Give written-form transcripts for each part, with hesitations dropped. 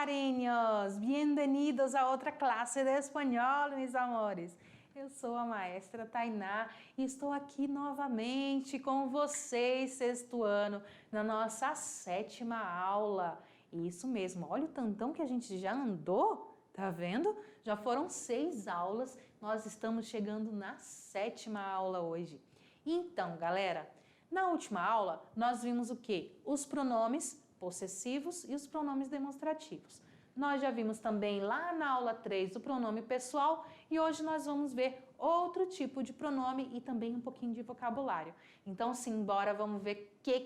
carinhos! Bem-vindos a outra classe de espanhol, meus amores! Eu sou a maestra Tainá e estou aqui novamente com vocês, sexto ano, na nossa 7ª aula. Isso mesmo, olha o tantão que a gente já andou, tá vendo? Já foram 6 aulas, nós estamos chegando na 7ª aula hoje. Então, galera, na última aula nós vimos o quê? Os pronomes possessivos e os pronomes demonstrativos. Nós já vimos também lá na aula 3 o pronome pessoal e hoje nós vamos ver outro tipo de pronome e também um pouquinho de vocabulário. Então, simbora, vamos ver de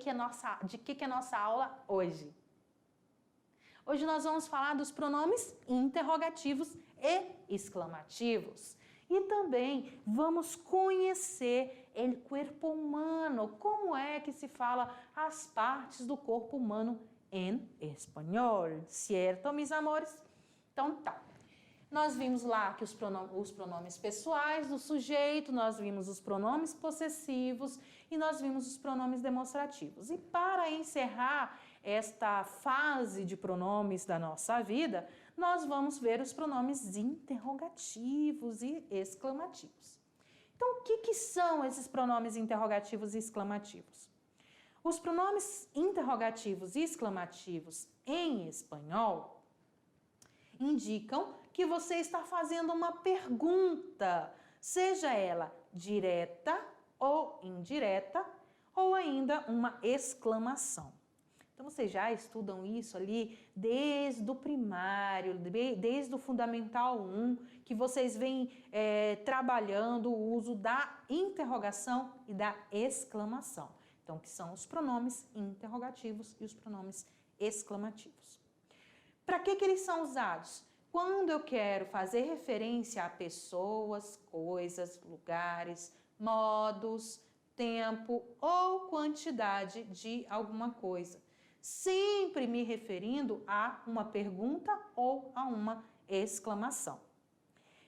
que é nossa aula hoje. Hoje nós vamos falar dos pronomes interrogativos e exclamativos. E também vamos conhecer o corpo humano, como é que se fala as partes do corpo humano em espanhol, certo, meus amores? Então tá, nós vimos lá que os pronomes pessoais do sujeito, nós vimos os pronomes possessivos e nós vimos os pronomes demonstrativos. E para encerrar esta fase de pronomes da nossa vida, nós vamos ver os pronomes interrogativos e exclamativos. Então, o que são esses pronomes interrogativos e exclamativos? Os pronomes interrogativos e exclamativos em espanhol indicam que você está fazendo uma pergunta, seja ela direta ou indireta, ou ainda uma exclamação. Então, vocês já estudam isso ali desde o primário, desde o Fundamental 1, que vocês vêm trabalhando o uso da interrogação e da exclamação. Então, que são os pronomes interrogativos e os pronomes exclamativos. Para que eles são usados? Quando eu quero fazer referência a pessoas, coisas, lugares, modos, tempo ou quantidade de alguma coisa. Sempre me referindo a uma pergunta ou a uma exclamação.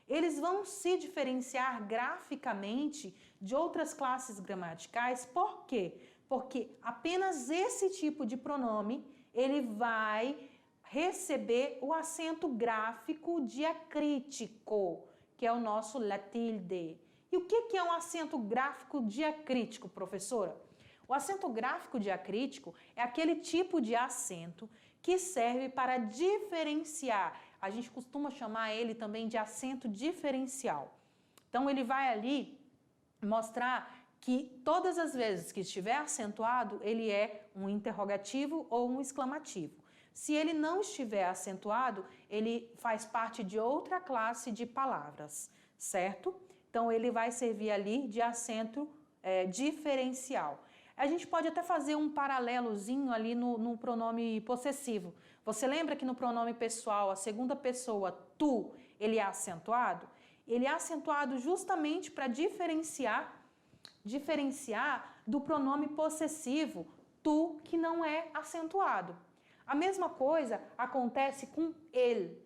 Eles vão se diferenciar graficamente de outras classes gramaticais, por quê? Porque apenas esse tipo de pronome, ele vai receber o acento gráfico diacrítico, que é o nosso la tilde. E o que é um acento gráfico diacrítico, professora? O acento gráfico diacrítico é aquele tipo de acento que serve para diferenciar. A gente costuma chamar ele também de acento diferencial. Então, ele vai ali mostrar que todas as vezes que estiver acentuado, ele é um interrogativo ou um exclamativo. Se ele não estiver acentuado, ele faz parte de outra classe de palavras, certo? Então, ele vai servir ali de acento diferencial. A gente pode até fazer um paralelozinho ali no pronome possessivo. Você lembra que no pronome pessoal, a segunda pessoa, tu, ele é acentuado? Ele é acentuado justamente para diferenciar do pronome possessivo, tu, que não é acentuado. A mesma coisa acontece com ele.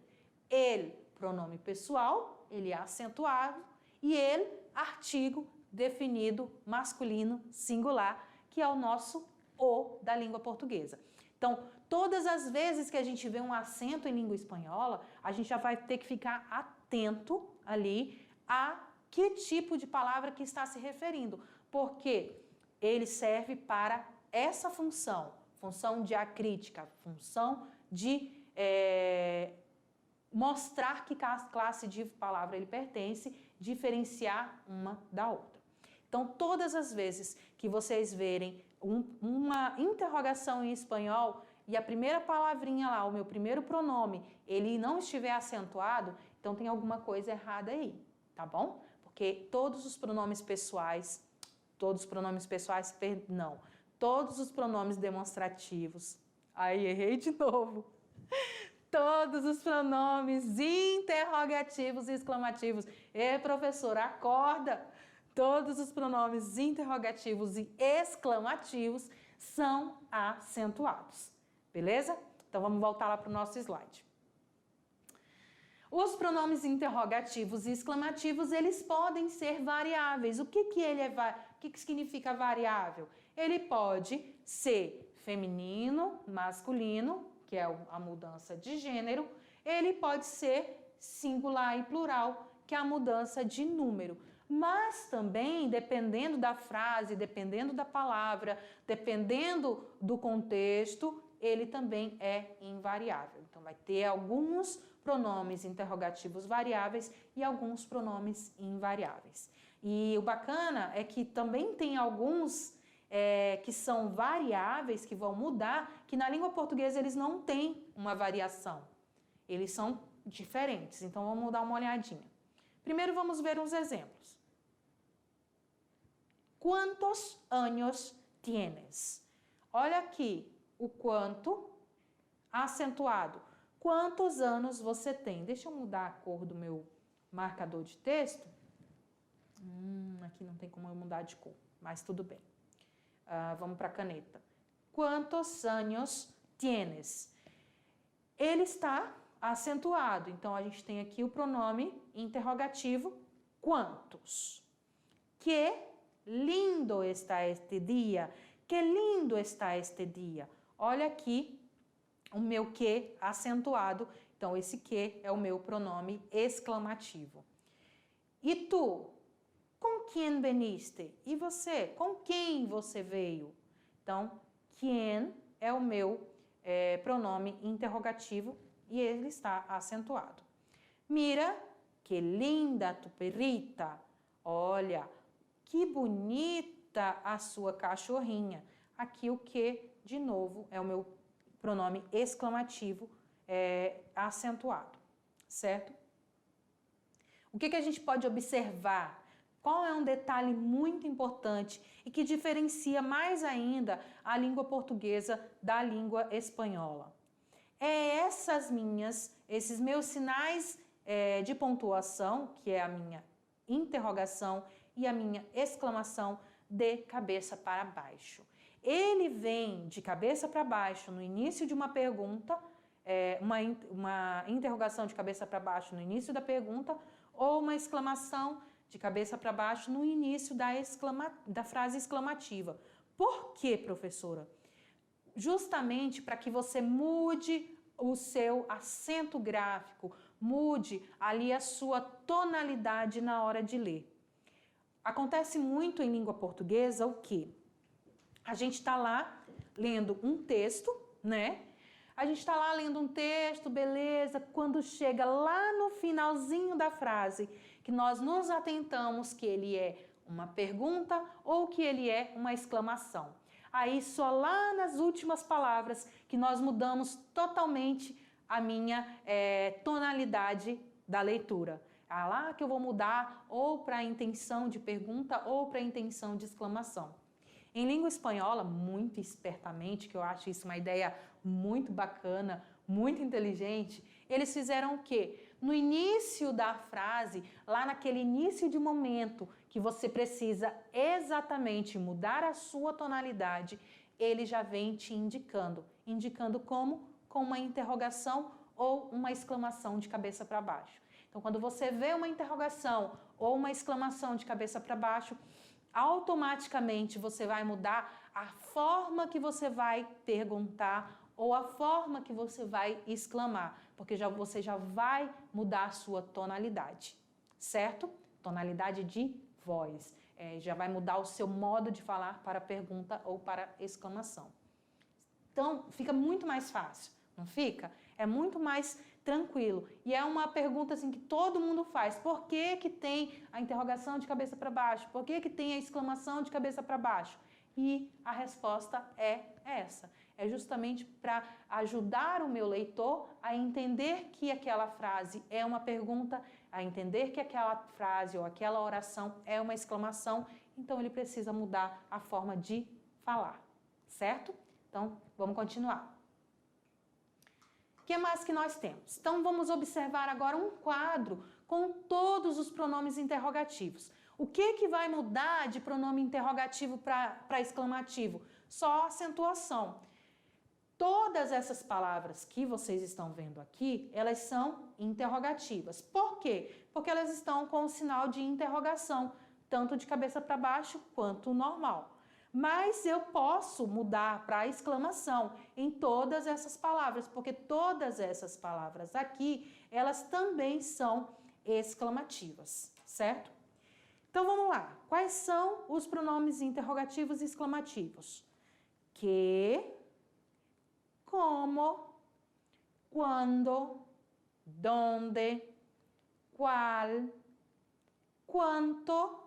Ele, pronome pessoal, ele é acentuado, e ele, artigo definido masculino singular, que é o nosso o da língua portuguesa. Então, todas as vezes que a gente vê um acento em língua espanhola, a gente já vai ter que ficar atento ali a que tipo de palavra que está se referindo, porque ele serve para essa função diacrítica, função de mostrar que classe de palavra ele pertence, diferenciar uma da outra. Então, todas as vezes que vocês verem uma interrogação em espanhol e a primeira palavrinha lá, o meu primeiro pronome, ele não estiver acentuado, então tem alguma coisa errada aí, tá bom? Porque todos os pronomes demonstrativos, aí errei de novo, todos os pronomes interrogativos e exclamativos, professora, acorda! Todos os pronomes interrogativos e exclamativos são acentuados, beleza? Então vamos voltar lá para o nosso slide. Os pronomes interrogativos e exclamativos, eles podem ser variáveis. O que significa variável? Ele pode ser feminino, masculino, que é a mudança de gênero, ele pode ser singular e plural, que é a mudança de número. Mas também, dependendo da frase, dependendo da palavra, dependendo do contexto, ele também é invariável. Então, vai ter alguns pronomes interrogativos variáveis e alguns pronomes invariáveis. E o bacana é que também tem alguns que são variáveis, que vão mudar, que na língua portuguesa eles não têm uma variação. Eles são diferentes. Então, vamos dar uma olhadinha. Primeiro, vamos ver uns exemplos. Quantos anos tienes? Olha aqui o quanto acentuado. Quantos anos você tem? Deixa eu mudar a cor do meu marcador de texto. Aqui não tem como eu mudar de cor, mas tudo bem. Vamos para a caneta. Quantos anos tienes? Ele está acentuado. Então, a gente tem aqui o pronome interrogativo quantos. Que lindo está este dia. Que lindo está este dia. Olha aqui o meu que acentuado. Então, esse que é o meu pronome exclamativo. E tu? Com quem veniste? E você? Com quem você veio? Então, quem é o meu pronome interrogativo e ele está acentuado. Mira, que linda tu perrita. Olha, que bonita a sua cachorrinha. Aqui o que, de novo, é o meu pronome exclamativo acentuado, certo? O que a gente pode observar? Qual é um detalhe muito importante e que diferencia mais ainda a língua portuguesa da língua espanhola? Esses meus sinais de pontuação, que é a minha interrogação e a minha exclamação de cabeça para baixo. Ele vem de cabeça para baixo no início de uma pergunta, uma interrogação de cabeça para baixo no início da pergunta, ou uma exclamação de cabeça para baixo no início da frase exclamativa. Por quê, professora? Justamente para que você mude o seu acento gráfico, mude ali a sua tonalidade na hora de ler. Acontece muito em língua portuguesa o quê? A gente está lá lendo um texto, né? A gente está lá lendo um texto, beleza, quando chega lá no finalzinho da frase, que nós nos atentamos que ele é uma pergunta ou que ele é uma exclamação. Aí só lá nas últimas palavras que nós mudamos totalmente a minha tonalidade da leitura. Lá que eu vou mudar ou para a intenção de pergunta ou para a intenção de exclamação. Em língua espanhola, muito espertamente, que eu acho isso uma ideia muito bacana, muito inteligente, eles fizeram o quê? No início da frase, lá naquele início de momento que você precisa exatamente mudar a sua tonalidade, ele já vem te indicando. Indicando como? Com uma interrogação ou uma exclamação de cabeça para baixo. Então, quando você vê uma interrogação ou uma exclamação de cabeça para baixo, automaticamente você vai mudar a forma que você vai perguntar ou a forma que você vai exclamar, porque você já vai mudar a sua tonalidade, certo? Tonalidade de voz. Já vai mudar o seu modo de falar para pergunta ou para exclamação. Então, fica muito mais fácil, não fica? É muito mais tranquilo. E é uma pergunta assim que todo mundo faz. Por que que tem a interrogação de cabeça para baixo? Por que que tem a exclamação de cabeça para baixo? E a resposta é essa. É justamente para ajudar o meu leitor a entender que aquela frase é uma pergunta, a entender que aquela frase ou aquela oração é uma exclamação, então ele precisa mudar a forma de falar, certo? Então, vamos continuar. O que mais que nós temos? Então, vamos observar agora um quadro com todos os pronomes interrogativos. O que vai mudar de pronome interrogativo para exclamativo? Só a acentuação. Todas essas palavras que vocês estão vendo aqui, elas são interrogativas. Por quê? Porque elas estão com o sinal de interrogação, tanto de cabeça para baixo quanto normal. mas eu posso mudar para exclamação em todas essas palavras, porque todas essas palavras aqui, elas também são exclamativas, certo? Então vamos lá. Quais são os pronomes interrogativos e exclamativos? Que, como, quando, donde, qual, quanto,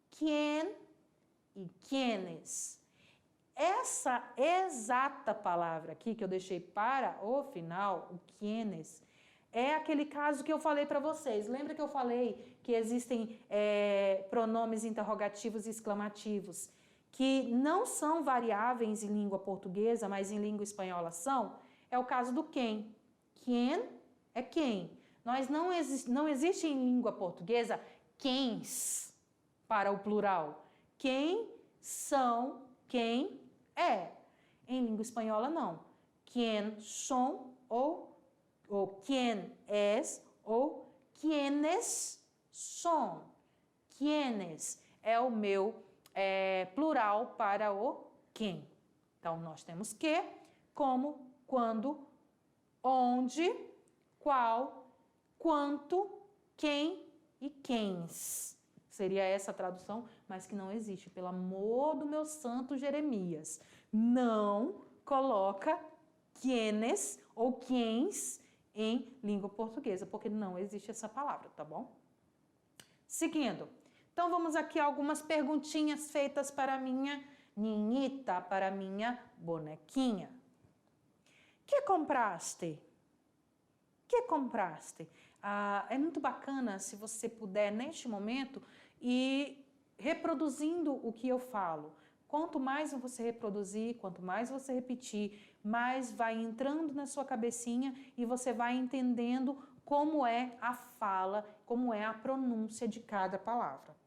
quién e quiénes. Essa exata palavra aqui que eu deixei para o final, o quiénes, é aquele caso que eu falei para vocês. Lembra que eu falei que existem pronomes interrogativos e exclamativos que não são variáveis em língua portuguesa, mas em língua espanhola são? É o caso do quem. Quem é quem. Não existe em língua portuguesa quens para o plural. Quem são, quem é. Em língua espanhola, não. Quien son ou quien es ou quienes son. Quienes é o meu plural para o quem. Então, nós temos que, como, quando, onde, qual, quanto, quem e quens. Seria essa a tradução, mas que não existe. Pelo amor do meu santo Jeremias. Não coloca quienes ou quens em língua portuguesa, porque não existe essa palavra, tá bom? Seguindo. Então, vamos aqui a algumas perguntinhas feitas para a minha niñita, para a minha bonequinha. Que compraste? Que compraste? É muito bacana se você puder, neste momento, ir reproduzindo o que eu falo. Quanto mais você reproduzir, quanto mais você repetir, mais vai entrando na sua cabecinha e você vai entendendo como é a fala, como é a pronúncia de cada palavra.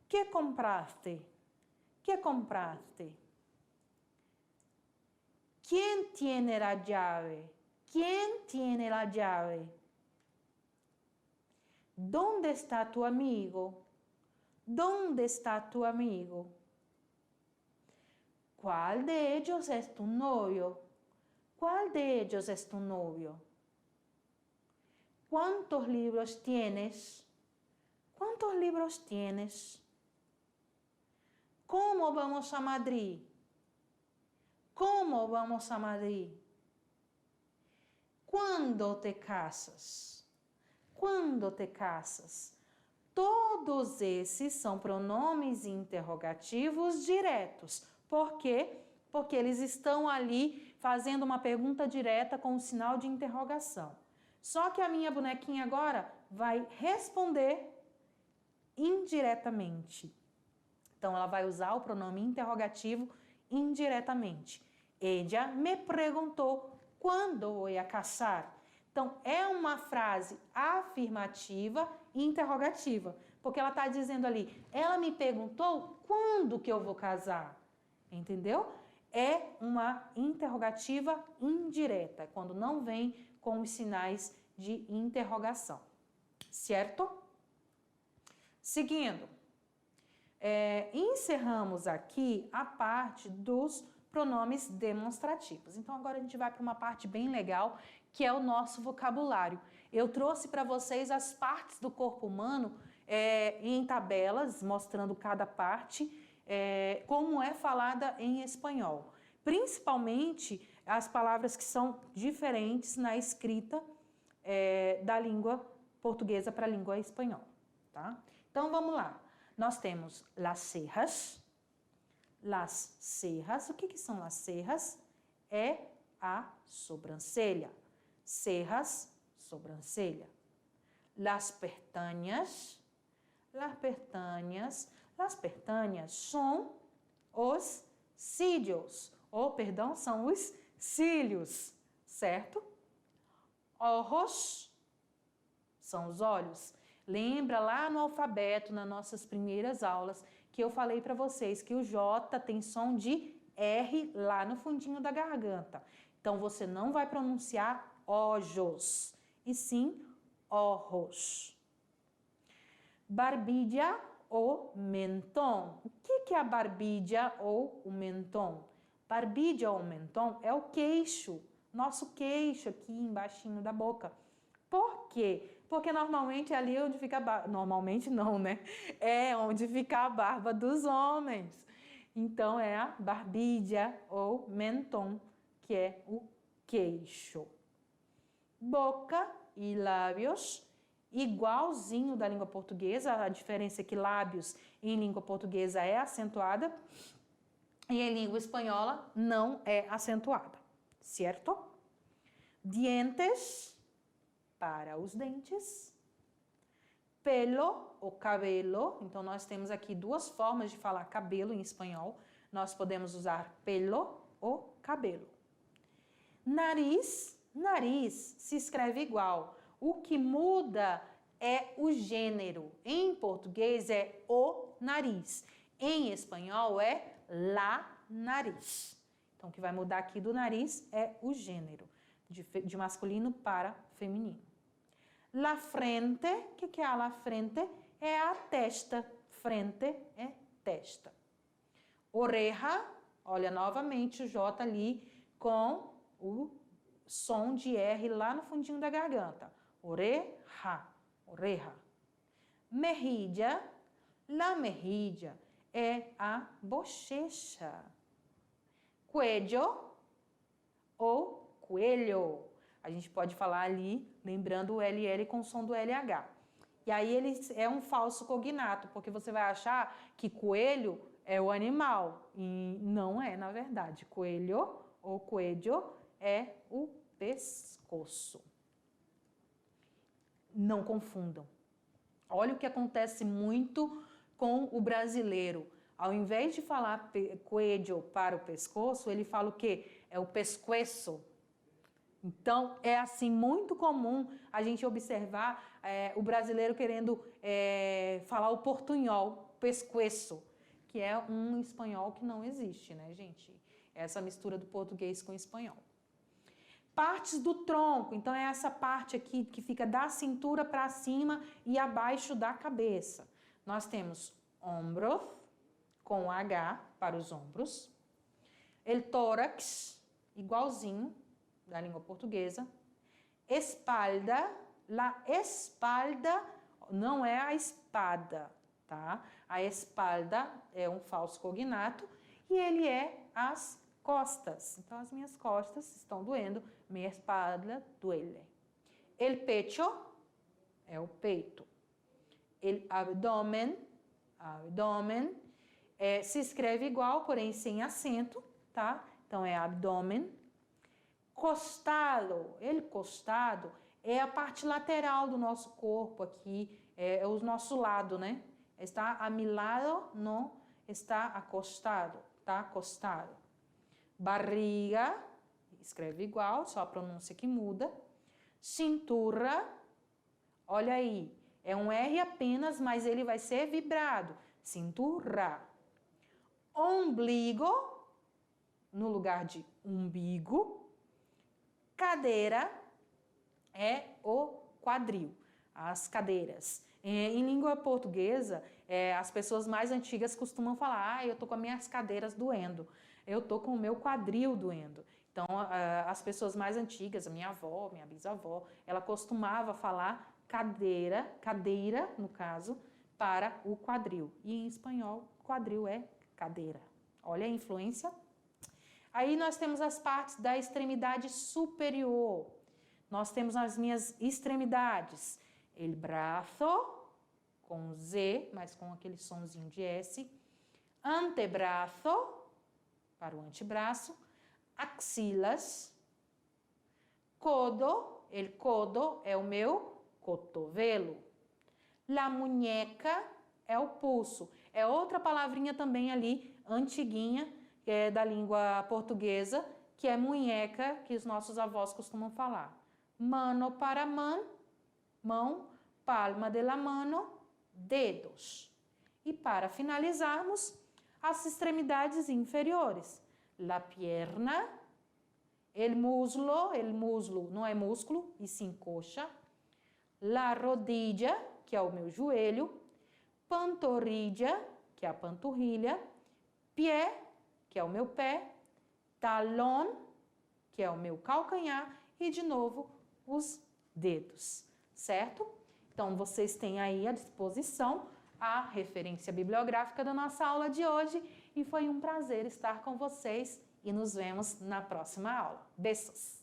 Que compraste? Que compraste? ¿Quién tiene la llave? ¿Quién tiene la llave? ¿Dónde está tu amigo? ¿Dónde está tu amigo? ¿Cuál de ellos es tu novio? ¿Cuál de ellos es tu novio? ¿Cuántos libros tienes? ¿Cuántos libros tienes? ¿Cómo vamos a Madrid? ¿Cómo vamos a Madrid? ¿Cuándo te casas? ¿Cuándo te casas? Todos esses são pronomes interrogativos diretos. Por quê? Porque eles estão ali fazendo uma pergunta direta com um sinal de interrogação. Só que a minha bonequinha agora vai responder indiretamente. Então, ela vai usar o pronome interrogativo indiretamente. Ella me perguntou quando vou a casar. Então, é uma frase afirmativa e interrogativa, porque ela está dizendo ali, ela me perguntou quando que eu vou casar, entendeu? É uma interrogativa indireta, quando não vem com os sinais de interrogação, certo? Seguindo, encerramos aqui a parte dos pronomes demonstrativos. Então, agora a gente vai para uma parte bem legal, que é o nosso vocabulário. Eu trouxe para vocês as partes do corpo humano em tabelas, mostrando cada parte, como é falada em espanhol. Principalmente as palavras que são diferentes na escrita da língua portuguesa para a língua espanhola. Tá? Então, vamos lá. Nós temos las cejas. Las cejas. O que são las cejas? É a sobrancelha. Cejas, sobrancelha. Las pestañas. Las pestañas. Las pestañas são os cílios. São os cílios, certo? Ojos são os olhos. Lembra lá no alfabeto, nas nossas primeiras aulas, que eu falei para vocês que o J tem som de R lá no fundinho da garganta. Então, você não vai pronunciar ojos, e sim ojos. Barbilla o mentón. O que é a barbilla ou o mentón? Barbilla ou mentón é o queixo, nosso queixo aqui embaixinho da boca. Por quê? Porque normalmente é ali onde fica a barba. Normalmente não, né? É onde fica a barba dos homens. Então é a barbilla ou mentón, que é o queixo. Boca e lábios, igualzinho da língua portuguesa. A diferença é que lábios em língua portuguesa é acentuada e em língua espanhola não é acentuada, certo? Dientes, para os dentes. Pelo ou cabelo, então nós temos aqui duas formas de falar cabelo em espanhol. Nós podemos usar pelo ou cabelo. Nariz, nariz se escreve igual. O que muda é o gênero. Em português é o nariz. Em espanhol é la nariz. Então o que vai mudar aqui do nariz é o gênero, de masculino para feminino. La frente, o que é a la frente? É a testa. Frente é testa. Oreja, olha novamente o J ali com o som de R lá no fundinho da garganta. Oreja, oreja. Mejilla, la mejilla é a bochecha. Cuello ou coelho. A gente pode falar ali, lembrando o LL com o som do LH. E aí ele é um falso cognato, porque você vai achar que coelho é o animal. E não é, na verdade. Coelho ou coelho é o pescoço. Não confundam. Olha o que acontece muito com o brasileiro. Ao invés de falar coelho para o pescoço, ele fala o quê? É o pescoço. Então, é assim muito comum a gente observar o brasileiro querendo falar o portunhol, pescoço, que é um espanhol que não existe, né, gente? Essa mistura do português com o espanhol. Partes do tronco, então é essa parte aqui que fica da cintura para cima e abaixo da cabeça. Nós temos ombros, com H para os ombros. El tórax, igualzinho da língua portuguesa. Espalda, la espalda não é a espada, tá? A espalda é um falso cognato e ele é as costas. Então, as minhas costas estão doendo, minha espalda duele. El pecho é o peito. El abdômen, se escreve igual, porém sem acento, tá? Então, é abdômen. Costado, ele costado é a parte lateral do nosso corpo aqui, é o nosso lado, né? Está a mi lado, não está acostado, tá acostado. Barriga, escreve igual, só a pronúncia que muda. Cintura, olha aí, é um R apenas, mas ele vai ser vibrado. Cintura. Ombligo, no lugar de umbigo. Cadeira é o quadril, as cadeiras. Em língua portuguesa, as pessoas mais antigas costumam falar, eu tô com as minhas cadeiras doendo, eu tô com o meu quadril doendo. Então, as pessoas mais antigas, a minha avó, minha bisavó, ela costumava falar cadeira, no caso, para o quadril. E em espanhol, quadril é cadeira. Olha a influência. Aí nós temos as partes da extremidade superior. Nós temos as minhas extremidades. El braço, com Z, mas com aquele sonzinho de S. Antebraço, para o antebraço. Axilas. Codo, el codo é o meu cotovelo. La muñeca é o pulso. É outra palavrinha também ali, antiguinha, que é da língua portuguesa, que é munheca, que os nossos avós costumam falar. Mano para mão, palma de la mano, dedos. E para finalizarmos, as extremidades inferiores. La pierna, el muslo não é músculo, e sim coxa. La rodilla, que é o meu joelho. pantorrilha, que é a panturrilha, pé, que é o meu pé, talon, que é o meu calcanhar, e de novo os dedos, certo? Então, vocês têm aí à disposição a referência bibliográfica da nossa aula de hoje e foi um prazer estar com vocês e nos vemos na próxima aula. Beijos!